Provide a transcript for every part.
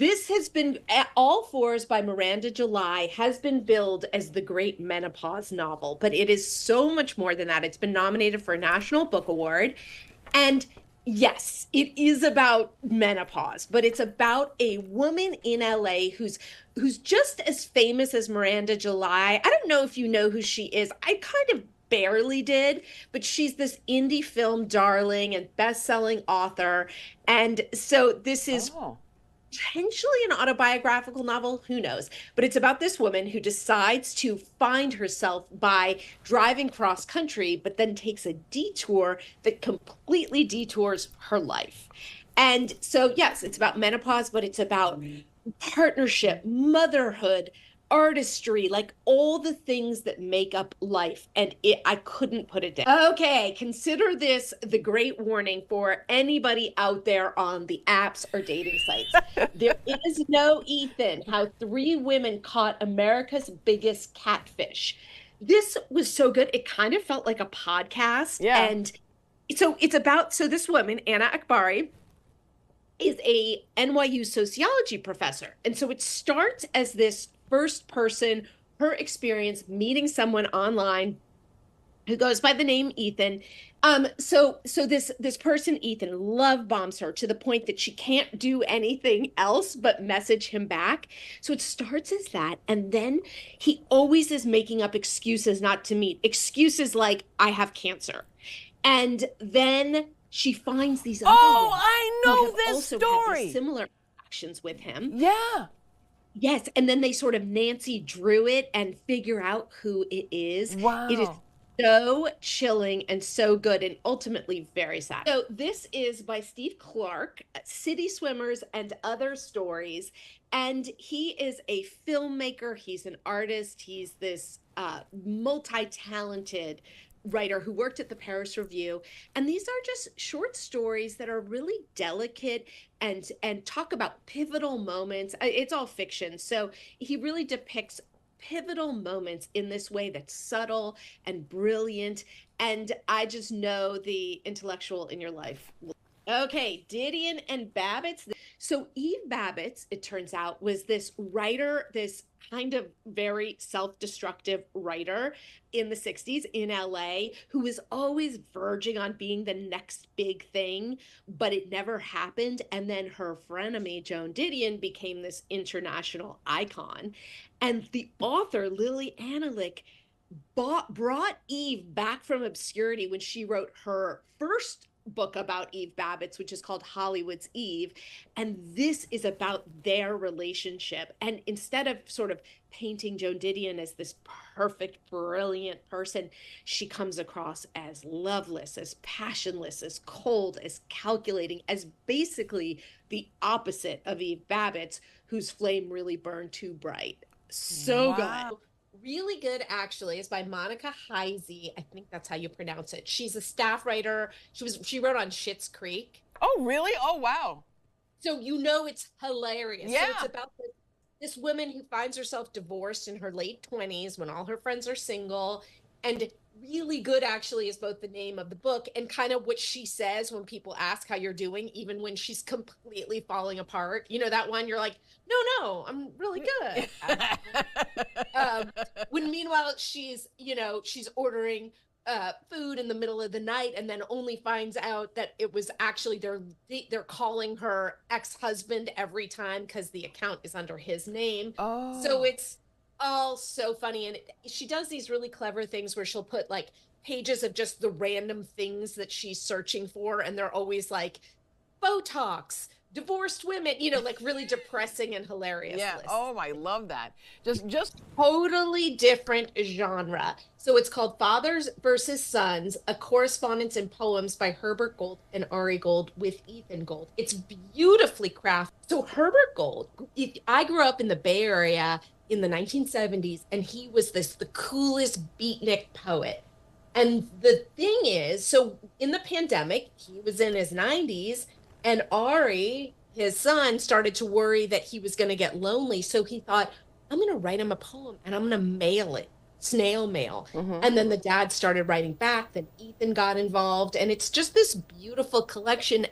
this has been All Fours by Miranda July has been billed as the great menopause novel, but it is so much more than that. It's been nominated for a National Book Award. And yes, it is about menopause, but it's about a woman in LA who's just as famous as Miranda July. I don't know if you know who she is. I kind of barely did, but she's this indie film darling and best-selling author. And so this is Oh. potentially an autobiographical novel, who knows? But it's about this woman who decides to find herself by driving cross country, but then takes a detour that completely detours her life. And so, yes, it's about menopause, but it's about partnership, motherhood, artistry, like all the things that make up life. And I couldn't put it down. Okay, consider this the great warning for anybody out there on the apps or dating sites. There is no Ethan, how 3 women caught America's biggest catfish. This was so good. It kind of felt like a podcast. Yeah. And so it's about, so this woman, Anna Akbari, is a NYU sociology professor. And so it starts as this first person, her experience meeting someone online who goes by the name Ethan. So this person, Ethan, love bombs her to the point that she can't do anything else but message him back. So it starts as that. And then he always is making up excuses not to meet. Excuses like, I have cancer. And then she finds these other women I know who have this also story. had these similar actions with him. Yeah. Yes, and then they sort of Nancy Drew it and figure out who it is. Wow. It is so chilling and so good and ultimately very sad. So this is by Steve Clark, City Swimmers and Other Stories. And he is a filmmaker. He's an artist. He's this multi-talented writer who worked at the Paris Review. And these are just short stories that are really delicate and talk about pivotal moments. It's all fiction. So he really depicts pivotal moments in this way that's subtle and brilliant. And I just know the intellectual in your life. Okay, Didion and Babbitts. So Eve Babbitts, it turns out, was this writer, this kind of very self-destructive writer in the 60s in LA who was always verging on being the next big thing, but it never happened. And then her frenemy, Joan Didion, became this international icon. And the author, Lily Analick, brought Eve back from obscurity when she wrote her first book about Eve Babbitts, which is called Hollywood's Eve. And this is about their relationship. And instead of sort of painting Joan Didion as this perfect, brilliant person, she comes across as loveless, as passionless, as cold, as calculating, as basically the opposite of Eve Babbitts, whose flame really burned too bright. So good. Really good, actually, is by Monica Heisey. I think that's how you pronounce it. She's a staff writer. She wrote on Schitt's Creek. Oh, really? Oh, wow. So it's hilarious. Yeah. So it's about this woman who finds herself divorced in her late 20s when all her friends are single. And really good, actually, is both the name of the book and kind of what she says when people ask how you're doing, even when she's completely falling apart. You know, that one you're like, no, I'm really good. When meanwhile she's ordering food in the middle of the night and then only finds out that it was actually they're calling her ex-husband every time because the account is under his name. Oh. So it's all so funny. And she does these really clever things where she'll put like pages of just the random things that she's searching for, and they're always like Botox, divorced women, like really depressing and hilarious. Yeah. lists. Oh, I love that. Just Totally different genre. So it's called Fathers versus Sons, a correspondence in poems by Herbert Gold and Ari Gold with Ethan Gold. It's beautifully crafted. So Herbert Gold, I grew up in the Bay Area in the 1970s, and he was the coolest beatnik poet. And the thing is, so in the pandemic, he was in his 90s, and Ari, his son, started to worry that he was going to get lonely. So he thought, I'm going to write him a poem and I'm going to mail it snail mail. And then the dad started writing back, then Ethan got involved, and it's just this beautiful collection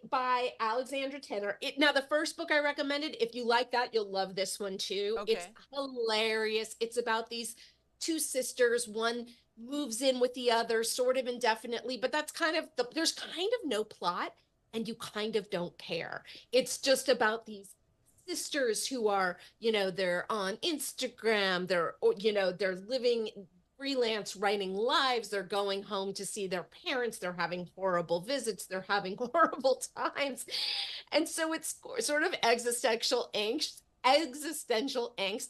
by Alexandra Tanner. Now, the first book I recommended, if you like that, you'll love this one too. Okay. It's hilarious. It's about these two sisters. One moves in with the other sort of indefinitely, but that's kind of there's kind of no plot, and you kind of don't care. It's just about these sisters who are, they're on Instagram, they're living freelance writing lives, they're going home to see their parents, they're having horrible visits, they're having horrible times. And so it's sort of existential angst,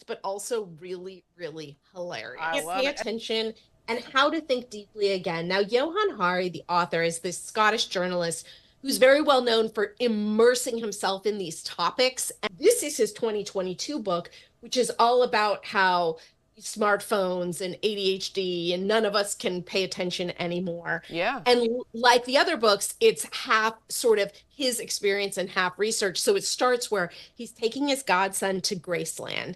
but also really, really hilarious. I love Pay it. attention and how to think deeply again. Now, Johan Hari, the author, is this Scottish journalist who's very well known for immersing himself in these topics. And this is his 2022 book, which is all about how smartphones and ADHD and none of us can pay attention anymore. Yeah. And like the other books, it's half sort of his experience and half research. So it starts where he's taking his godson to Graceland,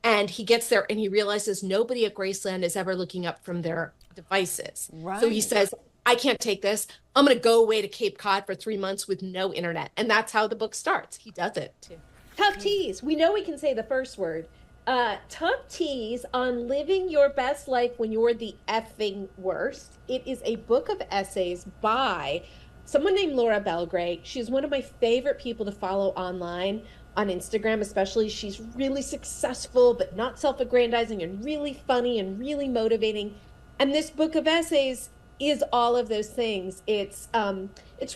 and he gets there and he realizes nobody at Graceland is ever looking up from their devices. Right. So he says, I can't take this. I'm going to go away to Cape Cod for 3 months with no internet. And that's how the book starts. He does it too. Tough teas. We know we can say the first word. Tough teas on living your best life when you're the effing worst. It is a book of essays by someone named Laura Belgray. She's one of my favorite people to follow online on Instagram, especially. She's really successful, but not self-aggrandizing, and really funny and really motivating. And this book of essays is all of those things. It's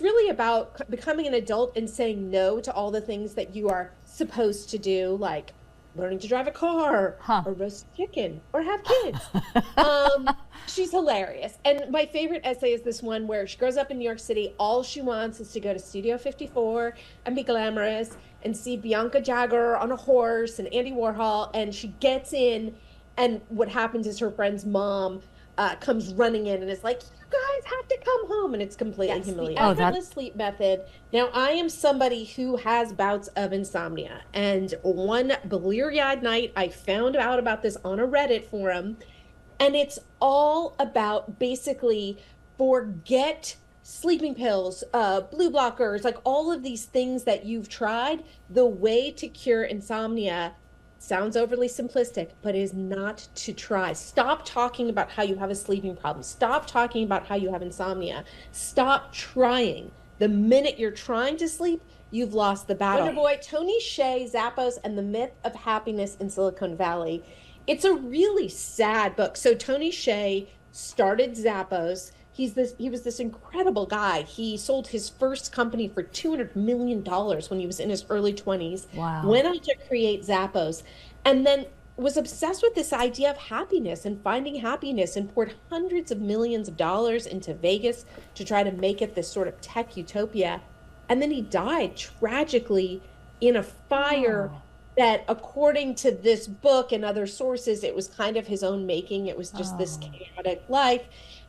really about becoming an adult and saying no to all the things that you are supposed to do, like learning to drive a car or roast chicken or have kids. She's hilarious. And my favorite essay is this one where she grows up in New York City. All she wants is to go to Studio 54 and be glamorous and see Bianca Jagger on a horse and Andy Warhol. And she gets in, and what happens is her friend's mom comes running in and is like, you guys have to come home. And it's completely humiliating. The effortless sleep method. Now, I am somebody who has bouts of insomnia. And one bleary-eyed night, I found out about this on a Reddit forum. And it's all about basically forget sleeping pills, blue blockers, like all of these things that you've tried. The way to cure insomnia sounds overly simplistic, but is not to try. Stop talking about how you have a sleeping problem. Stop talking about how you have insomnia. Stop trying. The minute you're trying to sleep, you've lost the battle. Wonder Boy, Tony Hsieh, Zappos, and the Myth of Happiness in Silicon Valley. It's a really sad book. So Tony Hsieh started Zappos. He was this incredible guy. He sold his first company for $200 million when he was in his early 20s. Wow. Went on to create Zappos, and then was obsessed with this idea of happiness and finding happiness, and poured hundreds of millions of dollars into Vegas to try to make it this sort of tech utopia. And then he died tragically in a fire that, according to this book and other sources, it was kind of his own making. It was just this chaotic life.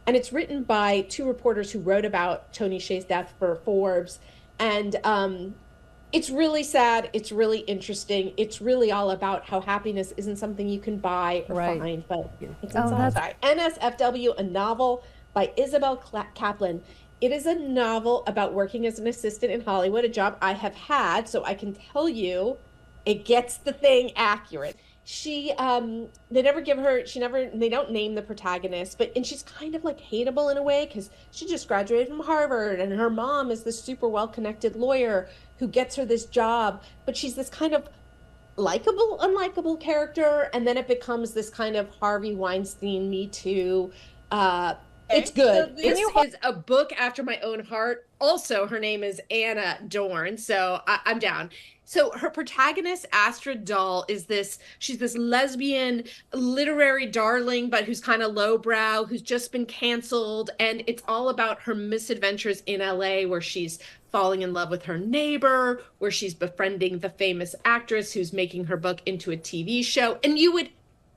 And it's written by two reporters who wrote about Tony Hsieh's death for Forbes. And it's really sad. It's really interesting. It's really all about how happiness isn't something you can buy or find, but it's inside. NSFW, a novel by Isabel Kaplan. It is a novel about working as an assistant in Hollywood, a job I have had, so I can tell you it gets the thing accurate. She they don't name the protagonist, and she's kind of like hateable in a way because she just graduated from Harvard, and her mom is this super well-connected lawyer who gets her this job, but she's this kind of likable, unlikable character, and then it becomes this kind of Harvey Weinstein, Me Too. It's good. So this is a book after my own heart. Also, her name is Anna Dorn, so I'm down. So her protagonist, Astrid Dahl, she's this lesbian literary darling, but who's kind of lowbrow, who's just been canceled. And it's all about her misadventures in LA, where she's falling in love with her neighbor, where she's befriending the famous actress who's making her book into a TV show. And you would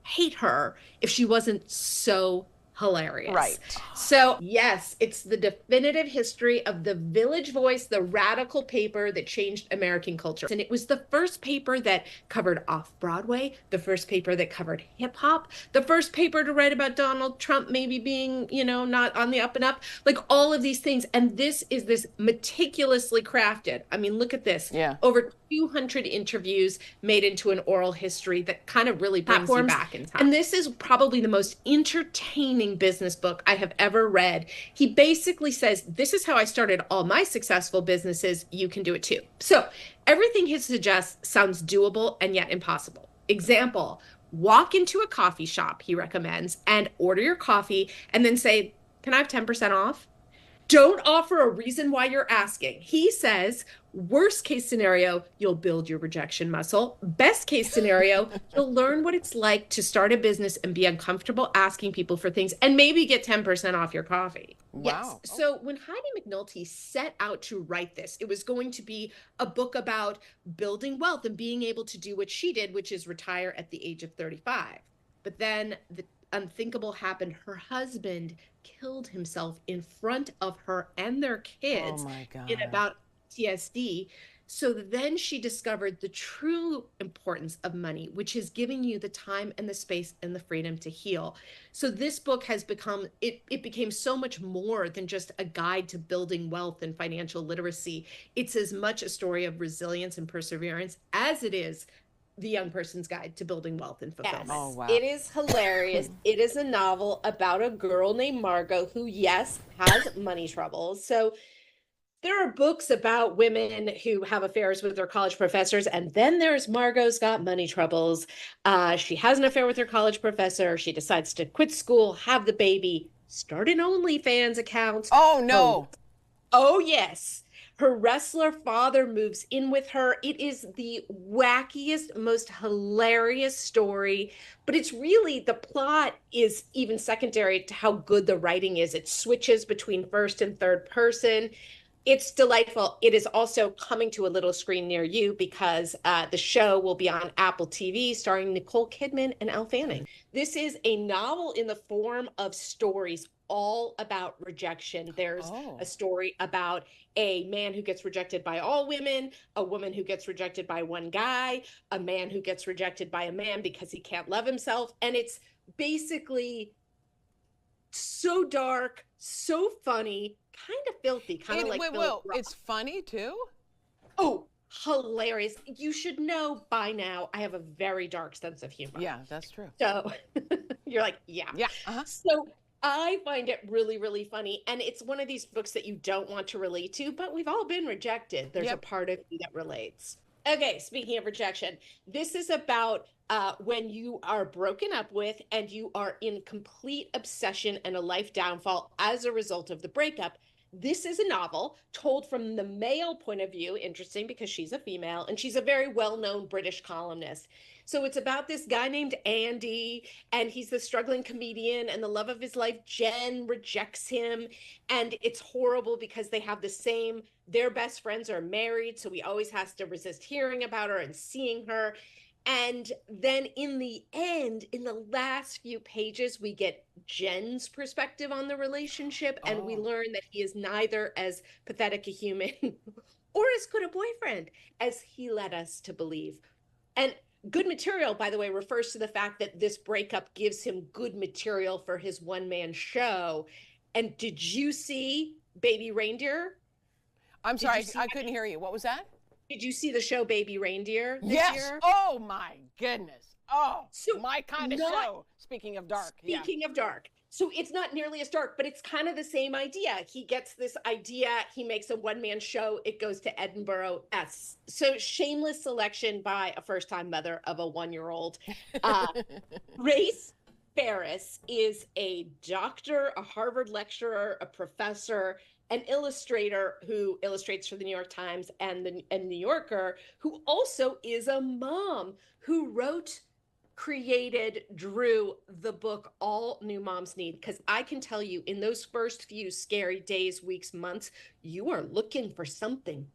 hate her if she wasn't so hilarious. Right. So, yes, it's the definitive history of the Village Voice, the radical paper that changed American culture. And it was the first paper that covered off-Broadway, the first paper that covered hip hop, the first paper to write about Donald Trump maybe being, not on the up and up, like all of these things. And this is this meticulously crafted. I mean, look at this. Yeah. Over 200 interviews made into an oral history that kind of really brings you back in time. And this is probably the most entertaining business book I have ever read. He basically says, this is how I started all my successful businesses. You can do it too. So everything he suggests sounds doable and yet impossible. Example, walk into a coffee shop, he recommends, and order your coffee and then say, can I have 10% off? Don't offer a reason why you're asking. He says, worst case scenario, you'll build your rejection muscle. Best case scenario, you'll learn what it's like to start a business and be uncomfortable asking people for things and maybe get 10% off your coffee. Wow. Yes. So when Heidi McNulty set out to write this, it was going to be a book about building wealth and being able to do what she did, which is retire at the age of 35. But then the unthinkable happened. Her husband killed himself in front of her and their kids in about PTSD. So then she discovered the true importance of money, which is giving you the time and the space and the freedom to heal. So this book has become, it became so much more than just a guide to building wealth and financial literacy. It's as much a story of resilience and perseverance as it is the young person's guide to building wealth and fulfillment. Yes. Oh, wow. It is hilarious. It is a novel about a girl named Margot who, yes, has money troubles. So there are books about women who have affairs with their college professors, and then there's Margot's got money troubles. She has an affair with her college professor. She decides to quit school, have the baby, start an OnlyFans account. Oh, no. Oh, yes. Her wrestler father moves in with her. It is the wackiest, most hilarious story, but it's really, the plot is even secondary to how good the writing is. It switches between first and third person. It's delightful. It is also coming to a little screen near you because the show will be on Apple TV starring Nicole Kidman and Elle Fanning. This is a novel in the form of stories all about rejection. There's a story about a man who gets rejected by all women, a woman who gets rejected by one guy, a man who gets rejected by a man because he can't love himself. And it's basically so dark, so funny, kind of filthy, kind of like it's funny too? Oh, hilarious. You should know by now I have a very dark sense of humor. Yeah, that's true. So you're like, yeah. So I find it really, really funny. And it's one of these books that you don't want to relate to, but we've all been rejected. There's a part of you that relates. Okay, speaking of rejection, this is about when you are broken up with and you are in complete obsession and a life downfall as a result of the breakup. This is a novel told from the male point of view. Interesting because she's a female and she's a very well-known British columnist. So it's about this guy named Andy, and he's the struggling comedian, and the love of his life, Jen, rejects him. And it's horrible because they have their best friends are married, so he always has to resist hearing about her and seeing her. And then in the end, in the last few pages, we get Jen's perspective on the relationship, and we learn that he is neither as pathetic a human or as good a boyfriend as he led us to believe. And good material, by the way, refers to the fact that this breakup gives him good material for his one-man show. And did you see Baby Reindeer? I'm sorry, I couldn't hear you. What was that? Did you see the show Baby Reindeer this year? Oh my goodness. Oh, so my kind of show. Speaking of dark. Speaking of dark. So it's not nearly as dark, but it's kind of the same idea. He gets this idea, he makes a one-man show, it goes to Edinburgh. So shameless selection by a first-time mother of a one-year-old. Grace Ferris is a doctor, a Harvard lecturer, a professor, an illustrator who illustrates for the New York Times and the New Yorker, who also is a mom who created, drew the book All New Moms Need. Because I can tell you, in those first few scary days, weeks, months, you are looking for something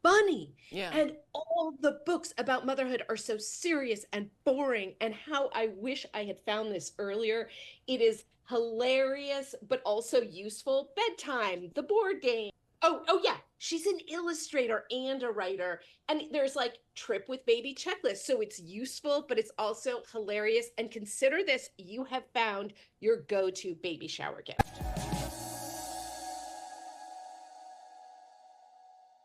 funny. Yeah. And all the books about motherhood are so serious and boring. And how I wish I had found this earlier. It is hilarious, but also useful. Bedtime, the board game. Oh yeah, she's an illustrator and a writer. And there's like trip with baby checklist. So it's useful, but it's also hilarious. And consider this, you have found your go-to baby shower gift.